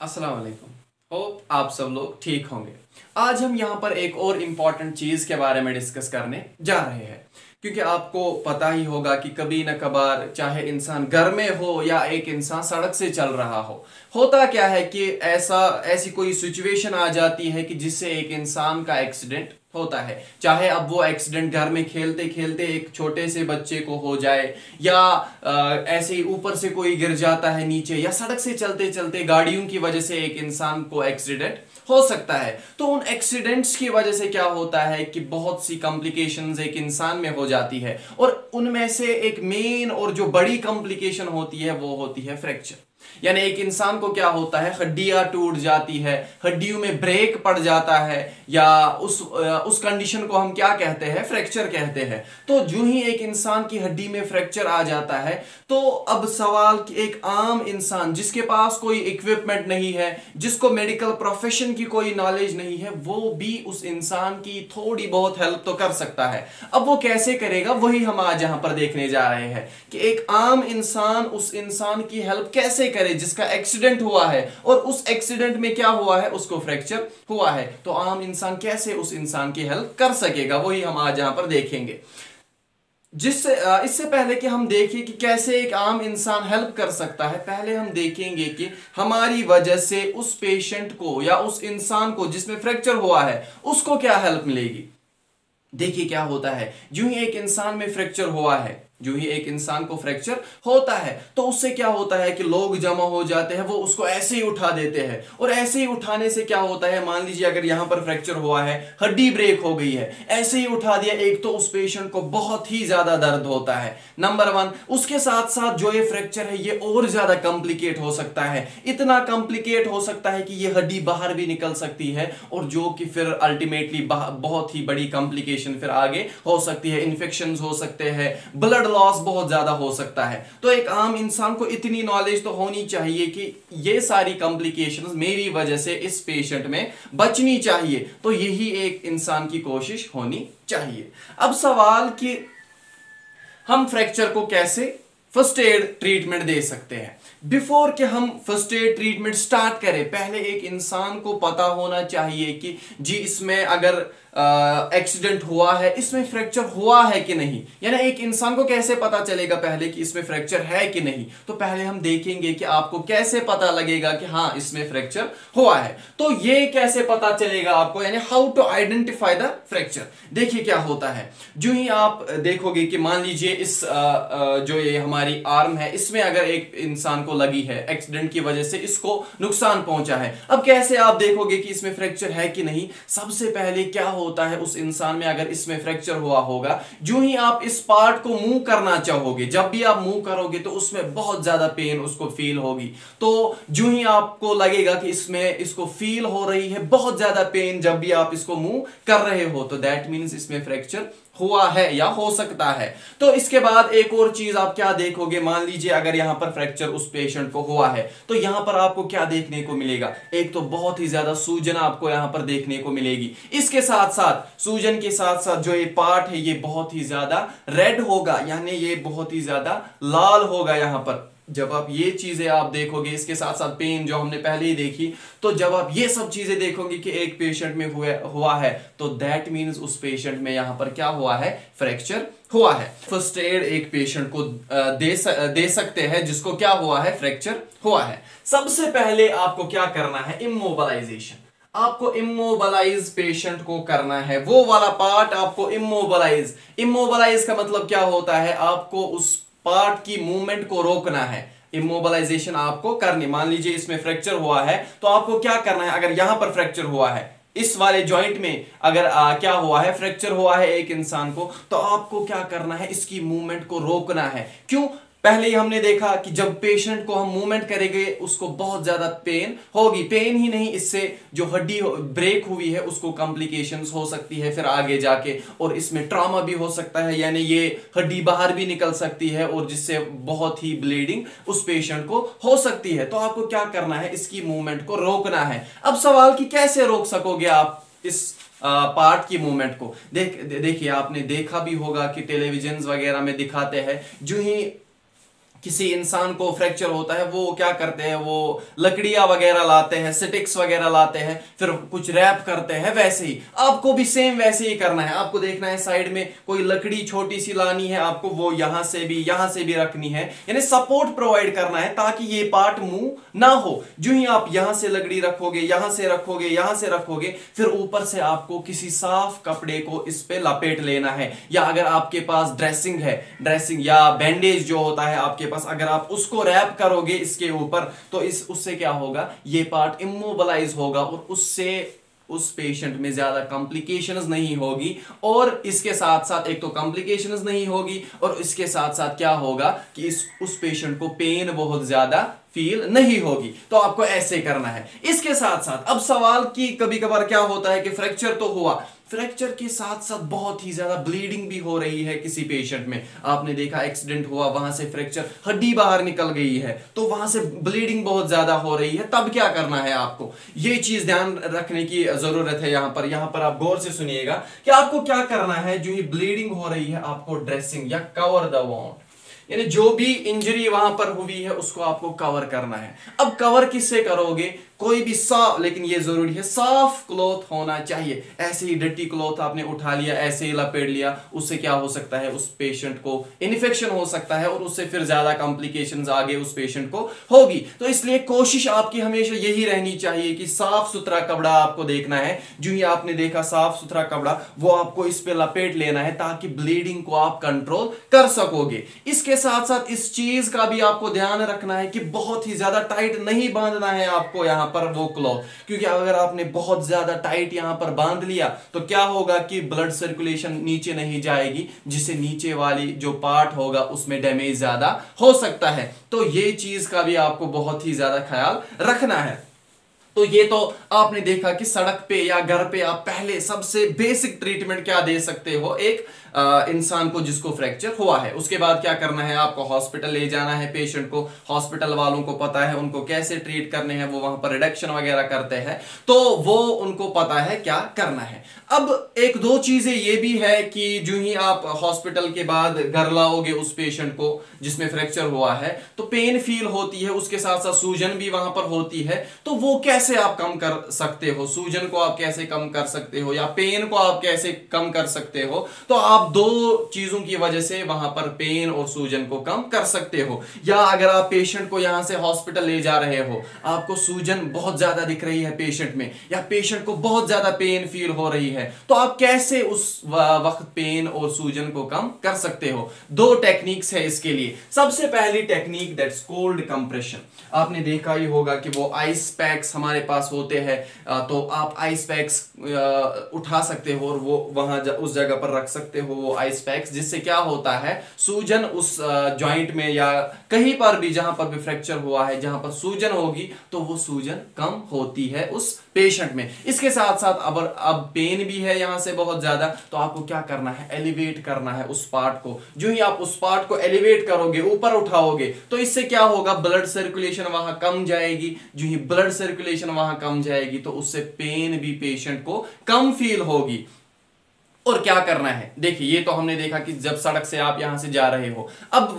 अस्सलाम वालेकुम। होप आप सब लोग ठीक होंगे। आज हम यहाँ पर एक और इम्पॉर्टेंट चीज़ के बारे में डिस्कस करने जा रहे हैं, क्योंकि आपको पता ही होगा कि कभी न कभार चाहे इंसान घर में हो या एक इंसान सड़क से चल रहा हो, होता क्या है कि ऐसी कोई सिचुएशन आ जाती है कि जिससे एक इंसान का एक्सीडेंट होता है। चाहे अब वो एक्सीडेंट घर में खेलते खेलते एक छोटे से बच्चे को हो जाए, या ऐसे ही ऊपर से कोई गिर जाता है नीचे, या सड़क से चलते चलते गाड़ियों की वजह से एक इंसान को एक्सीडेंट हो सकता है। तो उन एक्सीडेंट्स की वजह से क्या होता है कि बहुत सी कॉम्प्लिकेशंस एक इंसान में हो जाती है, और उनमें से एक मेन और जो बड़ी कॉम्प्लिकेशन होती है वो होती है फ्रैक्चर। यानी एक इंसान को क्या होता है, हड्डियां टूट जाती है, हड्डियों में ब्रेक पड़ जाता है, या उस कंडीशन को हम क्या कहते हैं, फ्रैक्चर कहते हैं। तो जो ही एक इंसान की हड्डी में फ्रैक्चर आ जाता है, तो अब सवाल कि एक आम इंसान जिसके पास कोई इक्विपमेंट नहीं है, जिसको मेडिकल प्रोफेशन की कोई नॉलेज नहीं है, वो भी उस इंसान की थोड़ी बहुत हेल्प तो कर सकता है। अब वो कैसे करेगा, वही हम आज यहां पर देखने जा रहे हैं कि एक आम इंसान उस इंसान की हेल्प कैसे करे जिसका एक्सीडेंट हुआ है, और उस एक्सीडेंट में क्या हुआ है, उसको फ्रैक्चर हुआ है। तो आम इंसान कैसे उस इंसान की हेल्प कर सकेगा, वही हम आज यहां पर देखेंगे। जिससे इससे पहले कि हम देखें कि कैसे एक आम इंसान हेल्प कर सकता है, पहले हम देखेंगे कि हमारी वजह से उस पेशेंट को या उस इंसान को जिसमें फ्रैक्चर हुआ है उसको क्या हेल्प मिलेगी। देखिए क्या होता है, जो ही एक इंसान में फ्रैक्चर हुआ है, जो ही एक इंसान को फ्रैक्चर होता है, तो उससे क्या होता है कि लोग जमा हो जाते हैं, वो उसको ऐसे ही उठा देते हैं। और ऐसे ही उठाने से क्या होता है, मान लीजिए अगर यहां पर फ्रैक्चर हुआ है, हड्डी ब्रेक हो गई है, ऐसे ही उठा दिया, एक तो उस पेशेंट को बहुत ही ज्यादा दर्द होता है, नंबर वन। उसके साथ साथ जो ये फ्रैक्चर है ये और ज्यादा कॉम्प्लिकेट हो सकता है, इतना कॉम्प्लिकेट हो सकता है कि ये हड्डी बाहर भी निकल सकती है, और जो कि फिर अल्टीमेटली बहुत ही बड़ी कॉम्प्लिकेशन फिर आगे हो सकती है। इन्फेक्शंस हो सकते हैं, ब्लड लॉस बहुत ज्यादा हो सकता है। तो एक आम इंसान को इतनी नॉलेज तो होनी चाहिए कि ये सारी कॉम्प्लिकेशंस मेरी वजह से इस पेशेंट में बचनी चाहिए। तो यही एक इंसान की कोशिश होनी चाहिए। अब सवाल कि हम फ्रैक्चर को कैसे फर्स्ट एड ट्रीटमेंट दे सकते हैं। बिफोर कि हम फर्स्ट एड ट्रीटमेंट स्टार्ट करें, पहले एक इंसान को पता होना चाहिए कि जी इसमें अगर एक्सीडेंट हुआ है, इसमें फ्रैक्चर हुआ है कि नहीं। यानी एक इंसान को कैसे पता चलेगा पहले कि इसमें फ्रैक्चर है कि नहीं। तो पहले हम देखेंगे कि आपको कैसे पता लगेगा कि हाँ इसमें फ्रैक्चर हुआ है। तो ये कैसे पता चलेगा आपको, यानी how to identify the fracture. देखिए क्या होता है, जो ही आप देखोगे कि मान लीजिए इस जो ये हमारी आर्म है, इसमें अगर एक इंसान को लगी है, एक्सीडेंट की वजह से इसको नुकसान पहुंचा है। अब कैसे आप देखोगे कि इसमें फ्रैक्चर है कि नहीं। सबसे पहले क्या होता है, उस इंसान में अगर इसमें फ्रैक्चर हुआ होगा, जो ही आप इस पार्ट को मूव करना चाहोगे, जब भी आप मूव करोगे तो उसमें बहुत ज्यादा पेन उसको फील होगी। तो जो ही आपको लगेगा कि इसमें इसको फील हो रही है बहुत ज्यादा पेन जब भी आप इसको मूव कर रहे हो, तो दैट मीन्स इसमें फ्रैक्चर हुआ है या हो सकता है। तो इसके बाद एक और चीज आप क्या देखोगे, मान लीजिए अगर यहां पर फ्रैक्चर उस पेशेंट को हुआ है, तो यहां पर आपको क्या देखने को मिलेगा, एक तो बहुत ही ज्यादा सूजन आपको यहां पर देखने को मिलेगी। इसके साथ साथ सूजन के साथ साथ जो ये पार्ट है ये बहुत ही ज्यादा रेड होगा, यानी ये बहुत ही ज्यादा लाल होगा यहां पर। जब आप ये चीजें आप देखोगे, इसके साथ साथ पेन जो हमने पहले ही देखी, तो जब आप ये सब चीजें देखोगे कि एक पेशेंट में हुआ है, तो दैट मीन्स उस पेशेंट में यहां पर क्या हुआ है, फ्रैक्चर हुआ है। फर्स्ट एड एक पेशेंट को दे सकते हैं जिसको क्या हुआ है, फ्रैक्चर हुआ है। सबसे पहले आपको क्या करना है, इमोबलाइजेशन। आपको इमोबलाइज पेशेंट को करना है, वो वाला पार्ट आपको इमोबलाइज का मतलब क्या होता है, आपको उस पार्ट की मूवमेंट को रोकना है। इमोबलाइजेशन आपको करनी, मान लीजिए इसमें फ्रैक्चर हुआ है, तो आपको क्या करना है, अगर यहां पर फ्रैक्चर हुआ है, इस वाले जॉइंट में अगर क्या हुआ है, फ्रैक्चर हुआ है एक इंसान को, तो आपको क्या करना है, इसकी मूवमेंट को रोकना है। क्यों, पहले ही हमने देखा कि जब पेशेंट को हम मूवमेंट करेंगे उसको बहुत ज्यादा पेन होगी। पेन ही नहीं, इससे जो हड्डी ब्रेक हुई है उसको कॉम्प्लिकेशंस हो सकती है फिर आगे जाके, और इसमें ट्रॉमा भी हो सकता है, यानी ये हड्डी बाहर भी निकल सकती है, और जिससे बहुत ही ब्लीडिंग उस पेशेंट को हो सकती है। तो आपको क्या करना है, इसकी मूवमेंट को रोकना है। अब सवाल कि कैसे रोक सकोगे आप इस पार्ट की मूवमेंट को। देखिए आपने देखा भी होगा कि टेलीविजन वगैरह में दिखाते हैं, जो ही किसी इंसान को फ्रैक्चर होता है, वो क्या करते हैं, वो लकड़ियां वगैरह लाते हैं, स्टिक्स वगैरह लाते हैं, फिर कुछ रैप करते हैं। वैसे ही आपको भी सेम वैसे ही करना है। आपको देखना है साइड में कोई लकड़ी छोटी सी लानी है, आपको वो यहां से भी रखनी है, यानी सपोर्ट प्रोवाइड करना है ताकि ये पार्ट मूव ना हो। जो ही आप यहां से लकड़ी रखोगे, यहां से रखोगे, यहां से रखोगे, फिर ऊपर से आपको किसी साफ कपड़े को इस पे लपेट लेना है। या अगर आपके पास ड्रेसिंग है, ड्रेसिंग या बैंडेज जो होता है आपके पास, अगर आप उसको रैप करोगे इसके ऊपर, तो उससे क्या होगा, ये पार्ट इमोबलाइज होगा और उससे उस पेशेंट में ज्यादा कॉम्प्लिकेशंस नहीं होगी। और इसके साथ साथ एक तो कॉम्प्लिकेशंस नहीं होगी, और इसके साथ साथ क्या होगा कि उस पेशेंट को पेन बहुत ज्यादा फील नहीं होगी। तो आपको ऐसे करना है। इसके साथ साथ अब सवाल कि कभी कभार क्या होता है कि फ्रैक्चर तो हुआ, फ्रैक्चर के साथ साथ बहुत ही ज्यादा ब्लीडिंग भी हो रही है किसी पेशेंट में। आपने देखा एक्सीडेंट हुआ, वहां से फ्रैक्चर, हड्डी बाहर निकल गई है, तो वहां से ब्लीडिंग बहुत ज्यादा हो रही है। तब क्या करना है आपको, ये चीज ध्यान रखने की जरूरत है। यहां पर आप गौर से सुनिएगा कि आपको क्या करना है। जो ही ब्लीडिंग हो रही है, आपको ड्रेसिंग या कवर द वाउंड, यानी जो भी इंजरी वहां पर हुई है उसको आपको कवर करना है। अब कवर किससे करोगे, कोई भी साफ, लेकिन ये जरूरी है साफ क्लॉथ होना चाहिए। ऐसे ही डर्टी क्लॉथ आपने उठा लिया, ऐसे ही लपेट लिया, उससे क्या हो सकता है, उस पेशेंट को इन्फेक्शन हो सकता है और उससे फिर ज्यादा कॉम्प्लिकेशंस आगे उस पेशेंट को होगी। तो इसलिए कोशिश आपकी हमेशा यही रहनी चाहिए कि साफ सुथरा कपड़ा आपको देखना है। जो ही आपने देखा साफ सुथरा कपड़ा, वो आपको इस पे लपेट लेना है ताकि ब्लीडिंग को आप कंट्रोल कर सकोगे। इसके साथ साथ इस चीज का भी आपको ध्यान रखना है कि बहुत ही ज्यादा टाइट नहीं बांधना है आपको यहां पर वो क्लॉथ, क्योंकि अगर आपने बहुत ज्यादा टाइट यहां पर बांध लिया तो क्या होगा कि ब्लड सर्कुलेशन नीचे नहीं जाएगी, जिससे नीचे वाली जो पार्ट होगा उसमें डैमेज ज्यादा हो सकता है। तो ये चीज का भी आपको बहुत ही ज्यादा ख्याल रखना है। तो ये तो आपने देखा कि सड़क पे या घर पे आप पहले सबसे बेसिक ट्रीटमेंट क्या दे सकते हो एक इंसान को जिसको फ्रैक्चर हुआ है। उसके बाद क्या करना है, आपको हॉस्पिटल ले जाना है पेशेंट को। हॉस्पिटल वालों को पता है उनको कैसे ट्रीट करने हैं, वो वहां पर रिडक्शन वगैरह करते हैं, तो वो उनको पता है क्या करना है। अब एक दो चीजें ये भी है कि जो ही आप हॉस्पिटल के बाद घर लाओगे उस पेशेंट को जिसमें फ्रैक्चर हुआ है, तो पेन फील होती है, उसके साथ साथ सूजन भी वहां पर होती है। तो वो कैसे आप कम कर सकते हो, सूजन को आप कैसे कम कर सकते हो या पेन को आप कैसे कम कर सकते हो, तो आप दो चीजों की वजह से वहां पर पेन और सूजन को कम कर सकते हो। या अगर आप पेशेंट को यहां से हॉस्पिटल ले जा रहे हो, आपको सूजन बहुत ज्यादा दिख रही है पेशेंट में, या पेशेंट को बहुत ज्यादा पेन फील हो रही है, तो आप कैसे उस वक्त पेन और सूजन को कम कर सकते हो। दो टेक्निक्स है इसके लिए। सबसे पहली टेक्निक दैट्स कोल्ड कंप्रेशन। आपने देखा ही होगा कि वो आइस पैक्स हमारे पास होते हैं, तो आप आइस पैक्स उठा सकते हो और वो वहां उस जगह पर रख सकते हो वो आइस पैक्स, जिससे क्या होता है, सूजन उस जॉइंट में या कहीं पर भी जहां पर भी फ्रैक्चर हुआ है, जहां पर सूजन होगी तो वो सूजन कम होती है उस पेशेंट में। इसके साथ साथ अब पेन भी है यहां से बहुत ज्यादा, तो आपको क्या करना है, एलिवेट करना है उस पार्ट को। जो ही आप उस पार्ट को एलिवेट करोगे, ऊपर उठाओगे, तो इससे क्या होगा, ब्लड सर्कुलेशन वहां कम जाएगी। जो ही ब्लड सर्कुलेशन वहां कम जाएगी तो उससे पेन भी पेशेंट को कम फील होगी। और क्या करना है, देखिए ये तो हमने देखा कि जब सड़क से आप यहां से जा रहे हो, अब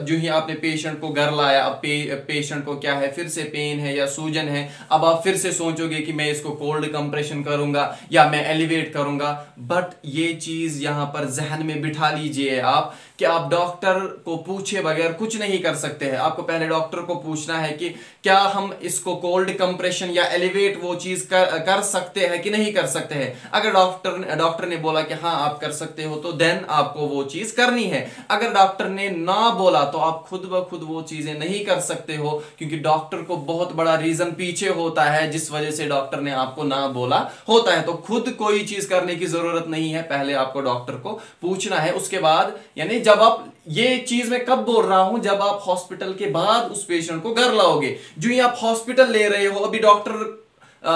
जो ही आपने पेशेंट को घर लाया, अब पेशेंट को क्या है, फिर से पेन है या सूजन है। अब आप फिर से सोचोगे कि मैं इसको कोल्ड कंप्रेशन करूंगा या मैं एलिवेट करूंगा, बट ये चीज यहां पर जहन में बिठा लीजिए आप कि आप डॉक्टर को पूछे बगैर कुछ नहीं कर सकते हैं। आपको पहले डॉक्टर को पूछना है कि क्या हम इसको कोल्ड कंप्रेशन या एलिवेट वो चीज कर सकते हैं कि नहीं कर सकते हैं। अगर डॉक्टर ने बोला कि हाँ आप कर सकते हो, तो देन आपको वो चीज करनी है। अगर डॉक्टर ने ना बोला तो आप खुद ब खुद वो चीजें नहीं कर सकते हो, क्योंकि डॉक्टर को बहुत बड़ा रीजन पीछे होता है जिस वजह से डॉक्टर ने आपको ना बोला होता है। तो खुद कोई चीज करने की जरूरत नहीं है, पहले आपको डॉक्टर को पूछना है। उसके बाद, यानी जब आप, ये चीज मैं कब बोल रहा हूं, जब आप हॉस्पिटल के बाद उस पेशेंट को घर लाओगे। जो ही आप हॉस्पिटल ले रहे हो, अभी डॉक्टर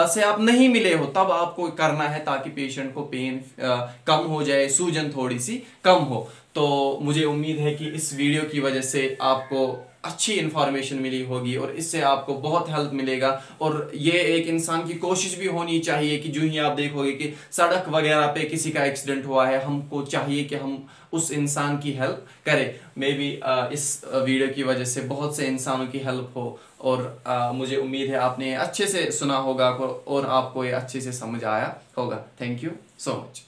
से आप नहीं मिले हो, तब आपको करना है ताकि पेशेंट को पेन कम हो जाए, सूजन थोड़ी सी कम हो। तो मुझे उम्मीद है कि इस वीडियो की वजह से आपको अच्छी इन्फॉर्मेशन मिली होगी और इससे आपको बहुत हेल्प मिलेगा। और ये एक इंसान की कोशिश भी होनी चाहिए कि जो ही आप देखोगे कि सड़क वगैरह पे किसी का एक्सीडेंट हुआ है, हमको चाहिए कि हम उस इंसान की हेल्प करें। मे बी इस वीडियो की वजह से बहुत से इंसानों की हेल्प हो। और मुझे उम्मीद है आपने अच्छे से सुना होगा और आपको ये अच्छे से समझ आया होगा। Thank you so much.